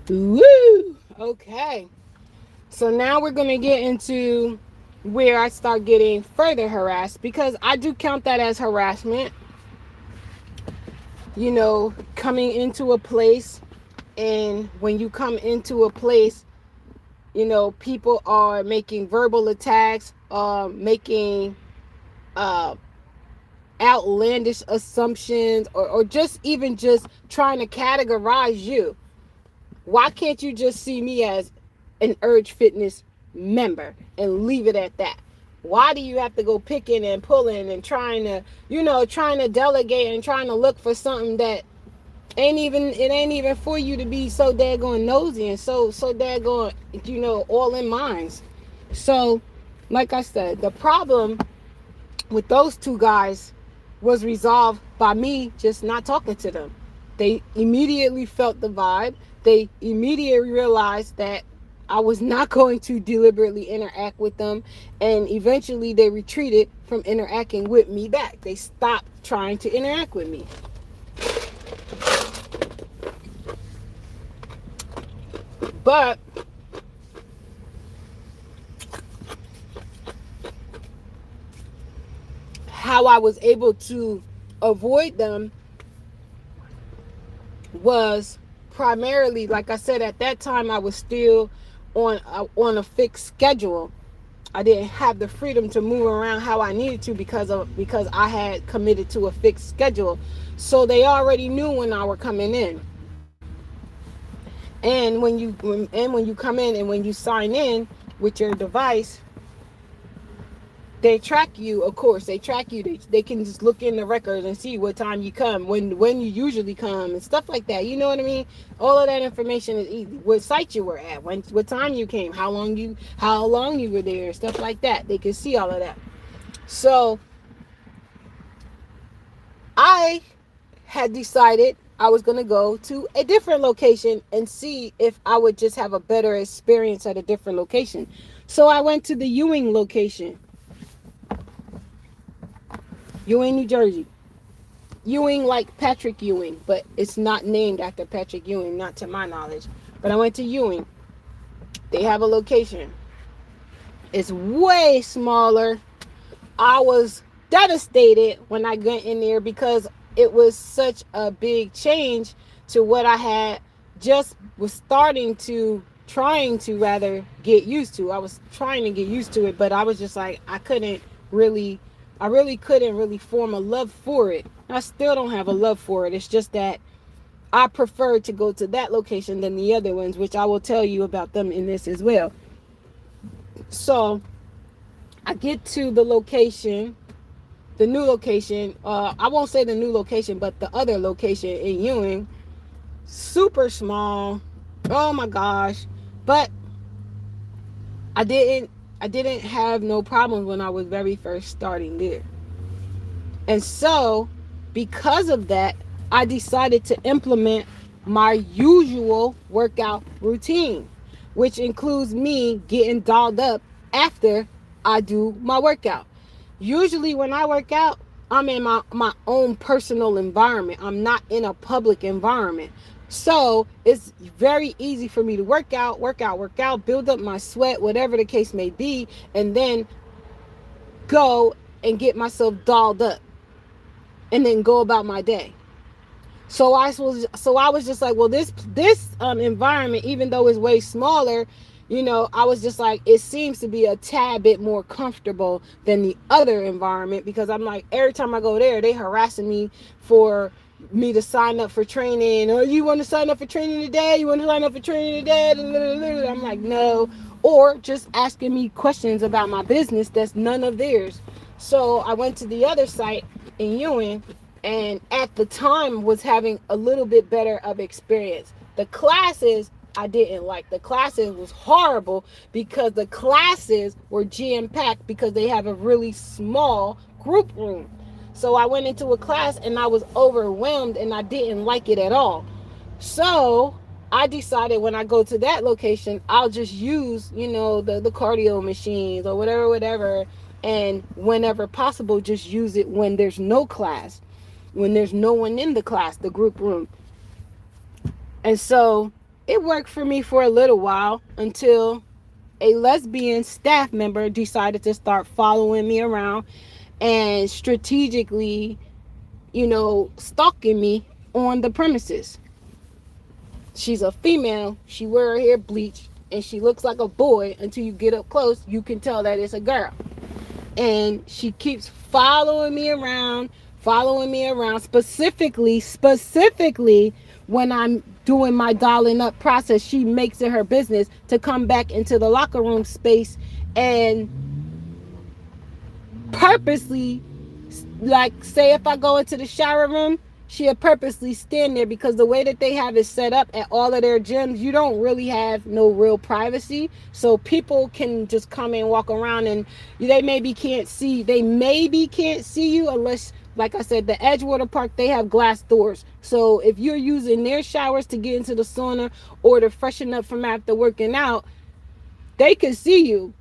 Woo! Okay. So now we're going to get into where I start getting further harassed, because I do count that as harassment. Coming into a place, and when you come into a place, people are making verbal attacks, making uh, outlandish assumptions, or just even just trying to categorize you. Why can't you just see me as an Urge Fitness member and leave it at that? Why do you have to go picking and pulling and trying to delegate and trying to look for something that ain't even for you to be so daggone nosy and so daggone, all in minds. So, like I said, the problem with those two guys was resolved by me just not talking to them. They immediately felt the vibe. They immediately realized that I was not going to deliberately interact with them. And eventually they retreated from interacting with me back. They stopped trying to interact with me. But how I was able to avoid them was primarily, like I said, at that time I was still on a fixed schedule. I didn't have the freedom to move around how I needed to because I had committed to a fixed schedule. So they already knew when I were coming in. And when you come in and when you sign in with your device, they track you. Of course they track you. They can just look in the records and see what time you come, when you usually come, and stuff like that. You know what I mean? All of that information is easy. What site you were at, what time you came, how long you were there, stuff like that. They can see all of that. So I had decided I was going to go to a different location and see if I would just have a better experience at a different location. So I went to the Ewing location. Ewing, New Jersey. Ewing, like Patrick Ewing, but it's not named after Patrick Ewing, not to my knowledge. But I went to Ewing. They have a location. It's way smaller. I was devastated when I went in there because it was such a big change to what I had just was trying to rather get used to. I was trying to get used to it, but I was just like, I really couldn't really form a love for it. I still don't have a love for it. It's just that I prefer to go to that location than the other ones, which I will tell you about them in this as well. So I get to the location, the new location. I won't say the new location, but the other location in Ewing. Super small. Oh my gosh. But I didn't have no problems when I was very first starting there. And so, because of that, I decided to implement my usual workout routine, which includes me getting dolled up after I do my workout. Usually when I work out, I'm in my own personal environment. I'm not in a public environment. So it's very easy for me to work out, build up my sweat, whatever the case may be, and then go and get myself dolled up and then go about my day. So I was just like, well, this environment, even though it's way smaller, I was just like, it seems to be a tad bit more comfortable than the other environment, because I'm like, every time I go there, they harassing me for me to sign up for training. Or, you want to sign up for training today? You want to sign up for training today? I'm like, no. Or just asking me questions about my business that's none of theirs. So I went to the other site in Ewing, and at the time was having a little bit better of experience. The classes I didn't like. The classes was horrible because the classes were jam packed because they have a really small group room. So I went into a class and I was overwhelmed and I didn't like it at all. So I decided when I go to that location, I'll just use, the cardio machines or whatever. And whenever possible, just use it when there's no class, when there's no one in the class, the group room. And so It worked for me for a little while until a lesbian staff member decided to start following me around and strategically, stalking me on the premises. She's a female. She wear her hair bleached and she looks like a boy. Until you get up close, you can tell that it's a girl. And she keeps following me around, specifically when I'm doing my dialing up process. She makes it her business to come back into the locker room space and purposely, like, say if I go into the shower room, she'll purposely stand there, because the way that they have it set up at all of their gyms, you don't really have no real privacy. So people can just come and walk around, and they maybe can't see you, unless, like I said, the Edgewater Park, they have glass doors. So if you're using their showers to get into the sauna or to freshen up from after working out, they can see you,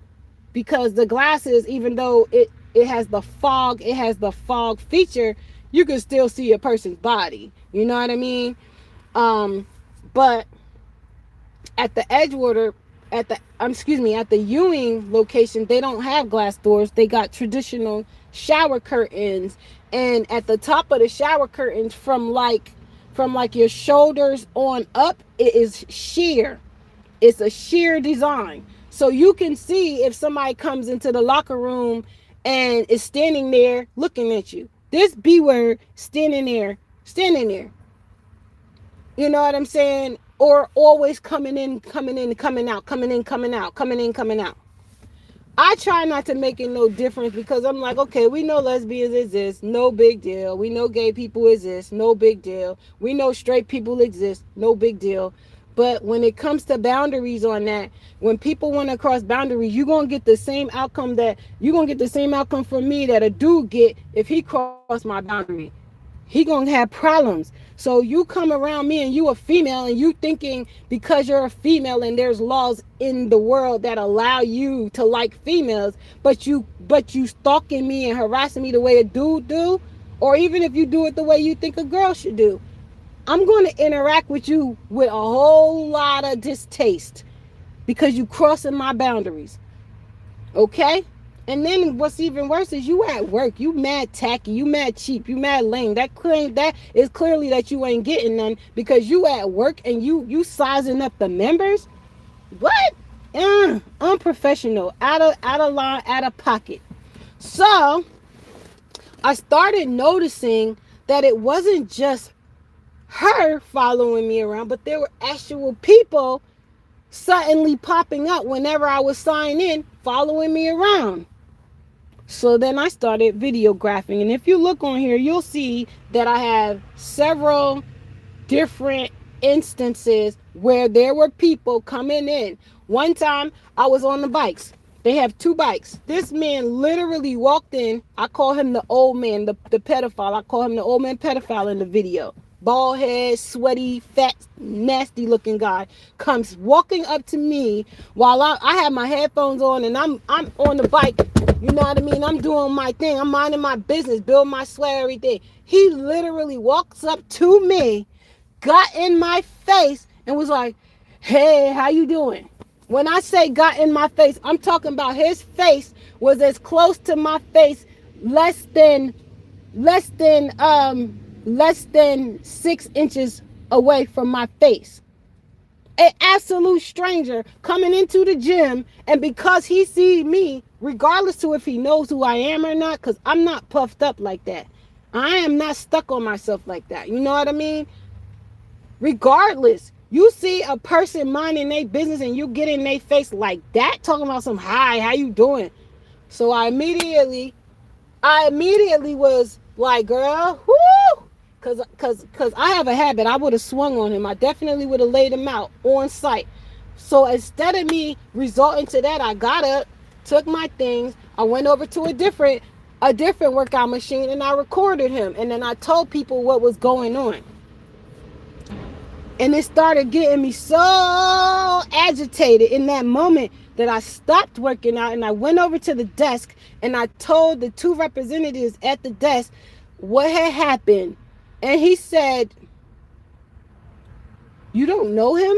because the glasses, even though it has the fog feature, you can still see a person's body. You know what I mean? But at the Edgewater, at the Ewing location, they don't have glass doors. They got traditional shower curtains, and at the top of the shower curtains, from like your shoulders on up, it is sheer. It's a sheer design. So you can see if somebody comes into the locker room and is standing there looking at you. This B word, standing there. You know what I'm saying? Or always coming in, coming out, coming in, coming out, coming in, coming out. I try not to make it no difference, because I'm like, okay, we know lesbians exist, no big deal. We know gay people exist, no big deal. We know straight people exist, no big deal. But when it comes to boundaries on that, when people want to cross boundaries, you're gonna get the same outcome from me that a dude get if he cross my boundary. He gonna have problems. So you come around me and you a female, and you thinking because you're a female and there's laws in the world that allow you to like females, but you stalking me and harassing me the way a dude do, or even if you do it the way you think a girl should do, I'm going to interact with you with a whole lot of distaste, because you crossing my boundaries. Okay? And then what's even worse is you at work. You mad tacky. You mad cheap. You mad lame. That is clearly that you ain't getting none, because you at work and you sizing up the members. What? Unprofessional. Out of line, out of pocket. So I started noticing that it wasn't just her following me around, but there were actual people suddenly popping up whenever I was signing in, following me around. So then I started videographing, and if you look on here, you'll see that I have several different instances where there were people coming in. One time I was on the bikes. They have two bikes. This man literally walked in. I call him the old man, the pedophile. I call him the old man pedophile in the video. Bald head, sweaty, fat, nasty looking guy comes walking up to me while I have my headphones on, and I'm on the bike. You know what I mean? I'm doing my thing. I'm minding my business, building my sweat, everything. He literally walks up to me, got in my face, and was like, "Hey, how you doing?" When I say got in my face, I'm talking about his face was as close to my face, less than less than 6 inches away from my face. An absolute stranger coming into the gym, and because he see me, regardless to if he knows who I am or not, because I'm not puffed up like that. I am not stuck on myself like that. You know what I mean? Regardless, you see a person minding their business and you get in their face like that, talking about some, "Hi, how you doing?" So I immediately was like, "Girl, whoo!" Cause I have a habit. I would have swung on him. I definitely would have laid him out on sight. So instead of me resorting to that, I got up, took my things, I went over to a different workout machine, and I recorded him. And then I told people what was going on. And it started getting me so agitated in that moment that I stopped working out and I went over to the desk and I told the two representatives at the desk what had happened. And he said, "You don't know him?"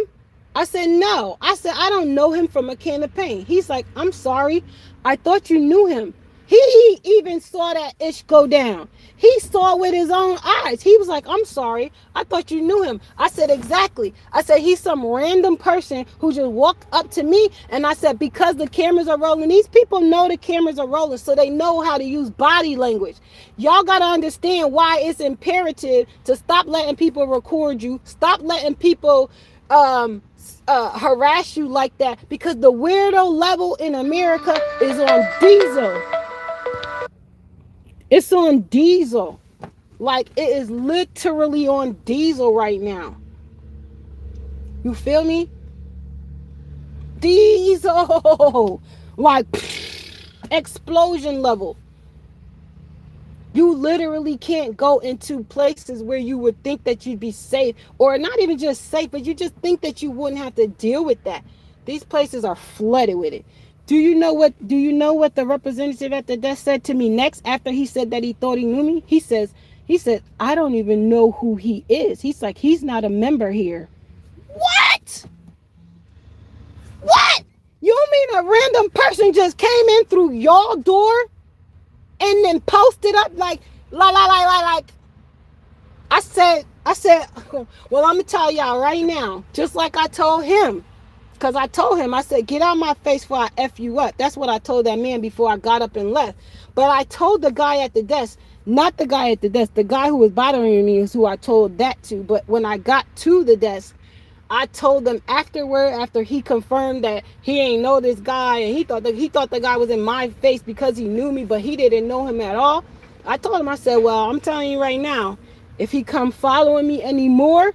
I said, no. I said, I don't know him from a can of paint. He's like, I'm sorry. I thought you knew him. He even saw that ish go down. He saw with his own eyes. He was like, I'm sorry. I thought you knew him. I said, exactly. I said, he's some random person who just walked up to me. And I said, because the cameras are rolling, these people know the cameras are rolling, so they know how to use body language. Y'all got to understand why it's imperative to stop letting people record you. Stop letting people harass you like that, because the weirdo level in America is on diesel. It's on diesel. Like, it is literally on diesel right now. You feel me? Diesel. Like, explosion level. You literally can't go into places where you would think that you'd be safe, or not even just safe, but you just think that you wouldn't have to deal with that. These places are flooded with it. Do you know what the representative at the desk said to me next after he said that he thought he knew me? He said, I don't even know who he is. He's like, he's not a member here. What? What? You mean a random person just came in through your door and then posted up like I said, well, I'm gonna tell y'all right now, just like I told him. Because I told him, I said, get out my face before I F you up. That's what I told that man before I got up and left. But I told the guy at the desk, not the guy at the desk, the guy who was bothering me is who I told that to. But when I got to the desk, I told them afterward, after he confirmed that he ain't know this guy, and he thought the guy was in my face because he knew me, but he didn't know him at all. I told him, I said, well, I'm telling you right now, if he come following me anymore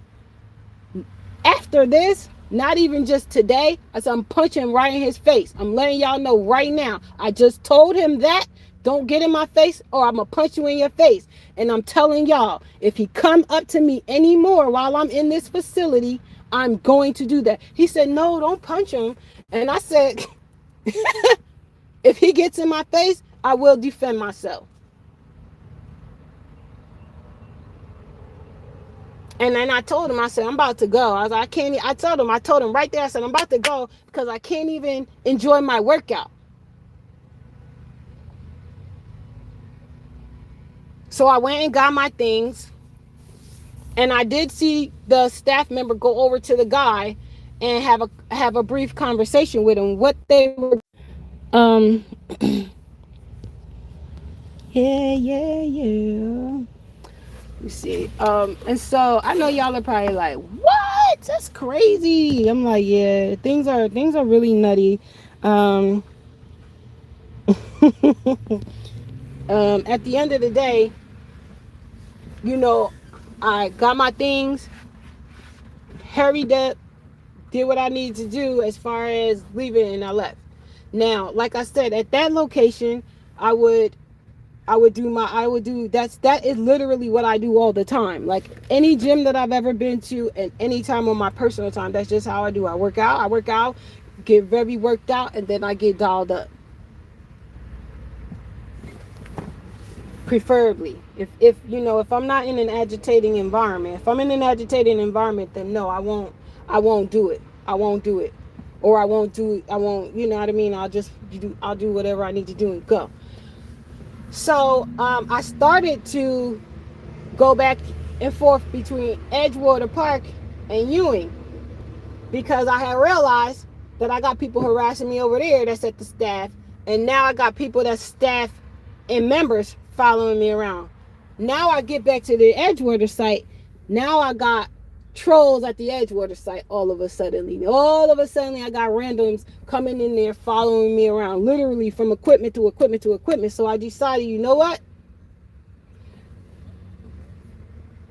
after this, not even just today, I said, I'm punching right in his face. I'm letting y'all know right now. I just told him that. Don't get in my face or I'm going to punch you in your face. And I'm telling y'all, if he come up to me anymore while I'm in this facility, I'm going to do that. He said, no, don't punch him. And I said, if he gets in my face, I will defend myself. And then I told him, I said, I'm about to go. I was like, I told him right there, I said, I'm about to go because I can't even enjoy my workout. So I went and got my things. And I did see the staff member go over to the guy and have a brief conversation with him. What they were, yeah. You see, and so I know y'all are probably like, "What? That's crazy." I'm like, "Yeah, things are really nutty." At the end of the day, you know, I got my things, hurried up, did what I needed to do as far as leaving, and I left. Now, like I said, at that location, I would do that is literally what I do all the time. Like any gym that I've ever been to and any time on my personal time, that's just how I do. I work out, get very worked out, and then I get dialed up. Preferably. If I'm not in an agitating environment. If I'm in an agitating environment, then no, I won't do it. I won't do it. Or I won't, you know what I mean? I'll do whatever I need to do and go. So I started to go back and forth between Edgewater Park and Ewing because I had realized that I got people harassing me over there that's at the staff, and now I got people that's staff and members following me around. Now I get back to the Edgewater site. Now I got trolls at the Edgewater site all of a sudden. I got randoms coming in there following me around, literally from equipment to equipment to equipment. So I decided, you know what?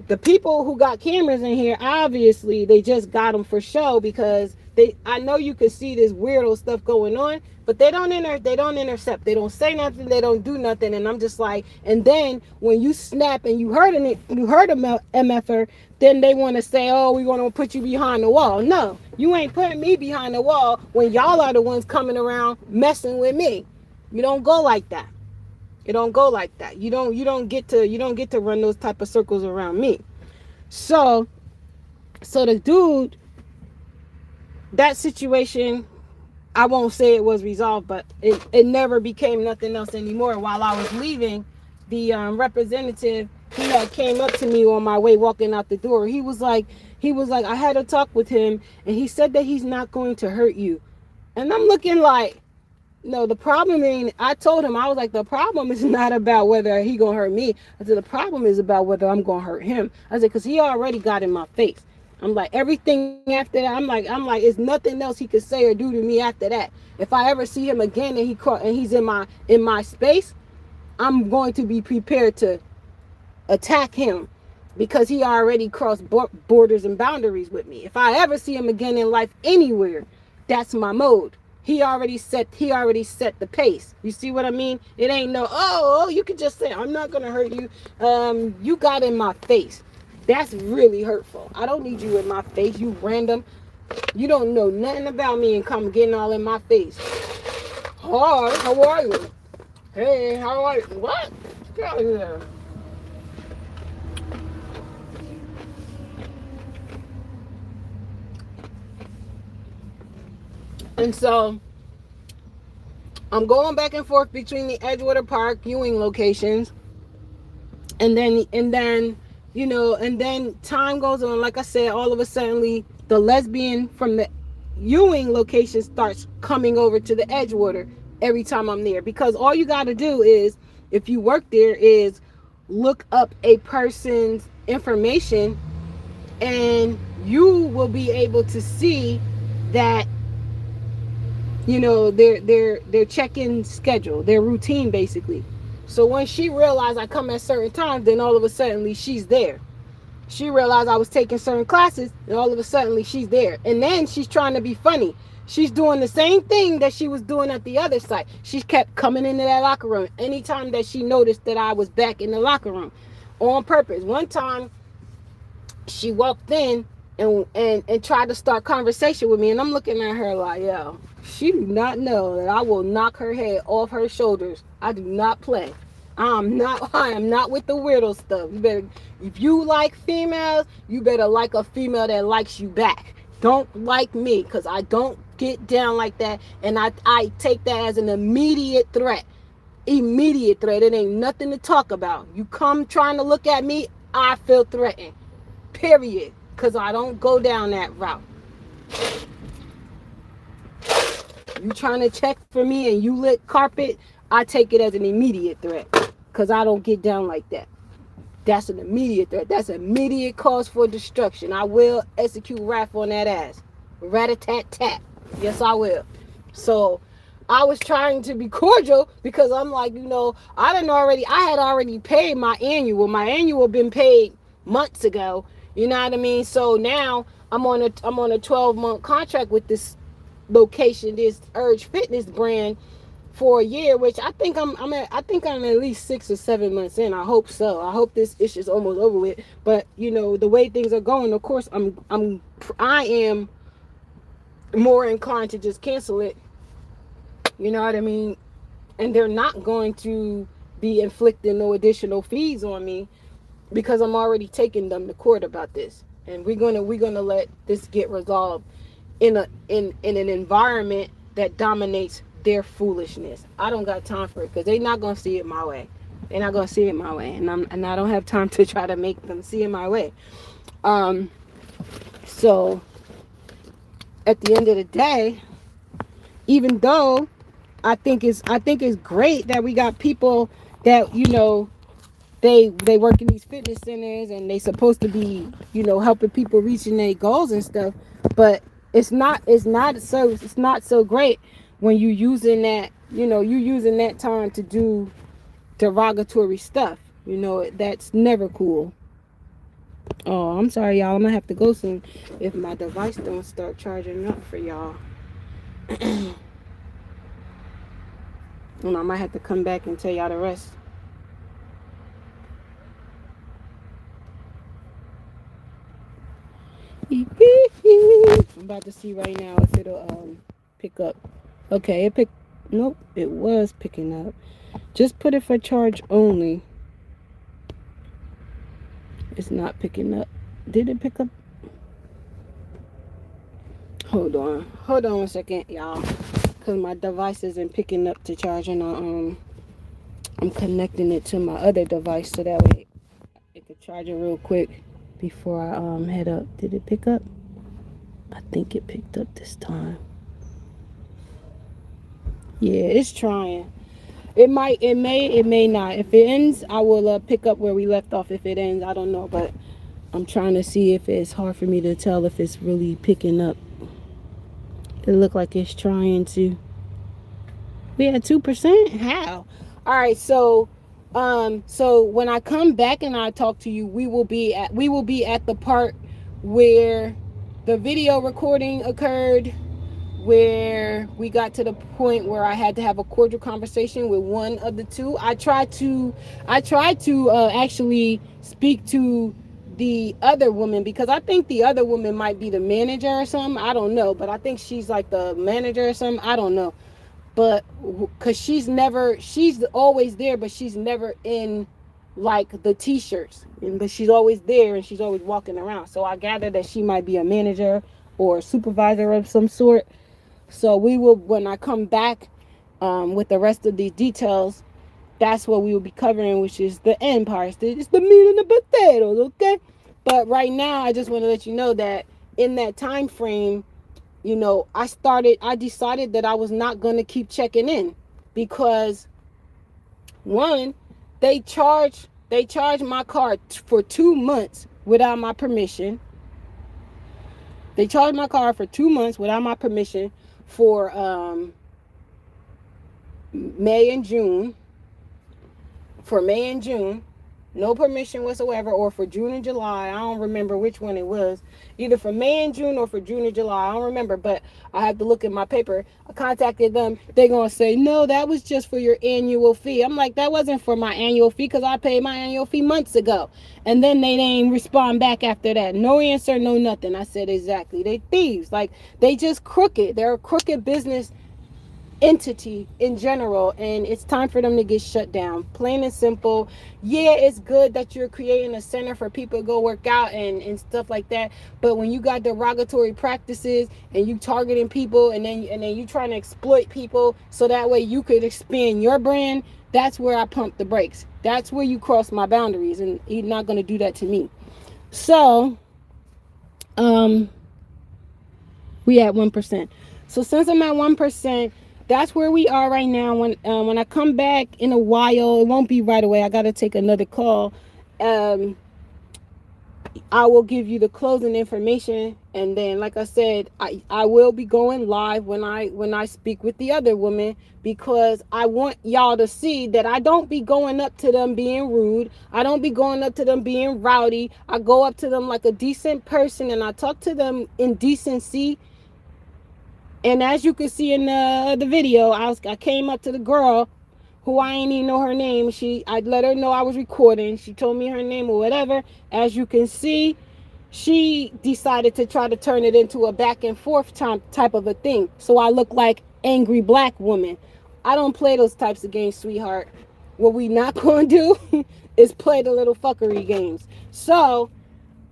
The people who got cameras in here, obviously, they just got them for show because I know you can see this weirdo stuff going on, but they don't intercept. They don't say nothing. They don't do nothing. And I'm just like, and then when you snap and you heard a MFer, then they want to say, oh, we want to put you behind the wall. No, you ain't putting me behind the wall when y'all are the ones coming around messing with me. You don't go like that. It don't go like that. You don't get to run those type of circles around me. So the dude that situation, I won't say it was resolved, but it never became nothing else anymore. While I was leaving, the representative, he had came up to me on my way walking out the door. He was like, I had a talk with him, and he said that he's not going to hurt you. And I'm looking like, no, the problem ain't. I told him, I was like, the problem is not about whether he gonna hurt me. I said the problem is about whether I'm gonna hurt him. I said because he already got in my face. I'm like, everything after that. I'm like, it's nothing else he could say or do to me after that. If I ever see him again and he's in my space, I'm going to be prepared to attack him because he already crossed borders and boundaries with me. If I ever see him again in life anywhere, that's my mode. He already set the pace. You see what I mean? It ain't no, you could just say I'm not gonna hurt you. You got in my face. That's really hurtful. I don't need you in my face, you random. You don't know nothing about me and come getting all in my face. Hi, how are you? Hey, how are you? What? Get out of here. And so I'm going back and forth between the Edgewater Park Ewing locations, and then time goes on. Like I said, all of a sudden the lesbian from the Ewing location starts coming over to the Edgewater every time I'm there, because all you got to do is, if you work there, is look up a person's information, and you will be able to see that, their check-in schedule, their routine, basically. So when she realized I come at certain times, then all of a sudden she's there. She realized I was taking certain classes, and all of a sudden she's there. And then she's trying to be funny. She's doing the same thing that she was doing at the other site. She kept coming into that locker room anytime that she noticed that I was back in the locker room, on purpose. One time she walked in and tried to start conversation with me, and I'm looking at her like, yo, she do not know that I will knock her head off her shoulders. I do not play. I am not with the weirdo stuff. You better, if you like females, you better like a female that likes you back. Don't like me, because I don't get down like that, and I take that as an immediate threat. Immediate threat. It ain't nothing to talk about. You come trying to look at me, I feel threatened. Period. Because I don't go down that route. You trying to check for me and you lit carpet, I take it as an immediate threat. Because I don't get down like that. That's an immediate threat. That's immediate cause for destruction. I will execute wrath on that ass. Rat-a-tat-tat. Yes, I will. So I was trying to be cordial, because I'm like, I had already paid my annual. My annual been paid months ago. You know what I mean? So now I'm on a 12-month contract with this location, this Urge Fitness brand, for a year, which I think I'm at least 6 or 7 months in. I hope so. I hope this issue's almost over with. But the way things are going, of course, I am more inclined to just cancel it. You know what I mean? And they're not going to be inflicting no additional fees on me, because I'm already taking them to court about this, and we're gonna let this get resolved in an environment that dominates their foolishness. I don't got time for it, because they're not gonna see it my way. They're not gonna see it my way, and I don't have time to try to make them see it my way. So at the end of the day, even though I think it's great that we got people that they work in these fitness centers, and they supposed to be helping people reaching their goals and stuff, but it's not so great when you using that time to do derogatory stuff. That's never cool. Oh, I'm sorry, y'all. I'm gonna have to go soon if my device don't start charging up for y'all. And I might have to come back and tell y'all the rest. I'm about to see right now if it'll pick up. Okay, it picked. Nope, it was picking up. Just put it for charge only. It's not picking up. Did it pick up? Hold on 1 second, y'all, because my device isn't picking up to charge, and I'm connecting it to my other device so that way it could charge it real quick before I head up. Did it pick up? I think it picked up this time. Yeah, it's trying. It may not. If it ends, I will pick up where we left off. If it ends, I don't know, but I'm trying to see if it's hard for me to tell if it's really picking up. It looked like it's trying to. We had 2%. How? All right. So when I come back and I talk to you, we will be at the part where the video recording occurred, where we got to the point where I had to have a cordial conversation with one of the two. I tried to actually speak to the other woman, because I think the other woman might be the manager or something. I don't know, but I think she's like the manager or something. I don't know, but because she's always there, but she's never in like the t-shirts, but she's always there and she's always walking around. So I gather that she might be a manager or a supervisor of some sort. So we will, when I come back with the rest of these details, that's what we will be covering, which is the end part. It's the meat and the potatoes, okay? But right now, I just want to let you know that in that time frame, I decided that I was not going to keep checking in, because one, they charged my card for 2 months without my permission. They charged my card for 2 months without my permission for May and June. For May and June, no permission whatsoever, or for June and July. I don't remember which one it was. Either for May and June or for June and July. I don't remember, but I have to look at my paper. I contacted them. They're going to say, no, that was just for your annual fee. I'm like, that wasn't for my annual fee, because I paid my annual fee months ago. And then they didn't respond back after that. No answer, no nothing. I said, exactly. They thieves. Like, they just crooked. They're a crooked business entity in general, and it's time for them to get shut down, plain and simple. Yeah, it's good that you're creating a center for people to go work out and stuff like that, but when you got derogatory practices and you targeting people, and then you trying to exploit people so that way you could expand your brand, that's where I pump the brakes. That's where you cross my boundaries, and you're not going to do that to me. So we at 1%. So since I'm at 1%, that's where we are right now. When I come back in a while, it won't be right away. I got to take another call. I will give you the closing information, and then, like I said, I will be going live when I speak with the other woman, because I want y'all to see that I don't be going up to them being rude. I don't be going up to them being rowdy. I go up to them like a decent person, and I talk to them in decency. And as you can see in the video, I came up to the girl who I ain't even know her name. I let her know I was recording. She told me her name or whatever. As you can see, she decided to try to turn it into a back and forth type of a thing. So I look like angry black woman. I don't play those types of games, sweetheart. What we not going to do is play the little fuckery games. So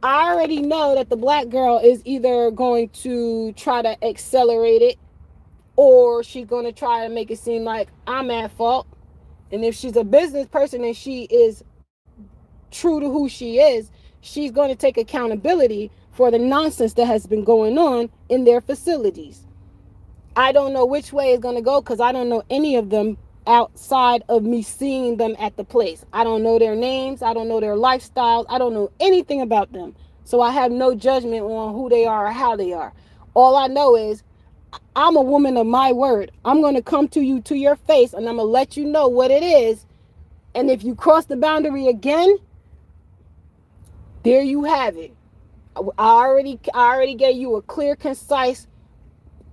I already know that the black girl is either going to try to accelerate it, or she's going to try to make it seem like I'm at fault. And if she's a business person and she is true to who she is, she's going to take accountability for the nonsense that has been going on in their facilities. I don't know which way it's going to go, because I don't know any of them outside of me seeing them at the place. I don't know their names. I don't know their lifestyles. I don't know anything about them. So I have no judgment on who they are or how they are. All I know is I'm a woman of my word. I'm going to come to you to your face, and I'm going to let you know what it is. And if you cross the boundary again, there you have it. I already gave you a clear, concise,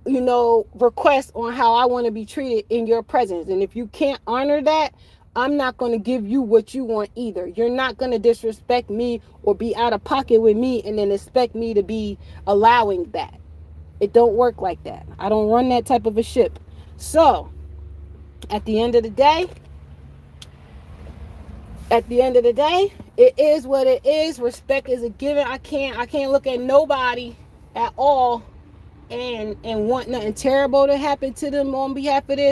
request on how I want to be treated in your presence. And if you can't honor that, I'm not going to give you what you want either. You're not going to disrespect me or be out of pocket with me and then expect me to be allowing that. It don't work like that. I don't run that type of a ship. So, at the end of the day, it is what it is. Respect is a given. I can't look at nobody at all and want nothing terrible to happen to them on behalf of this.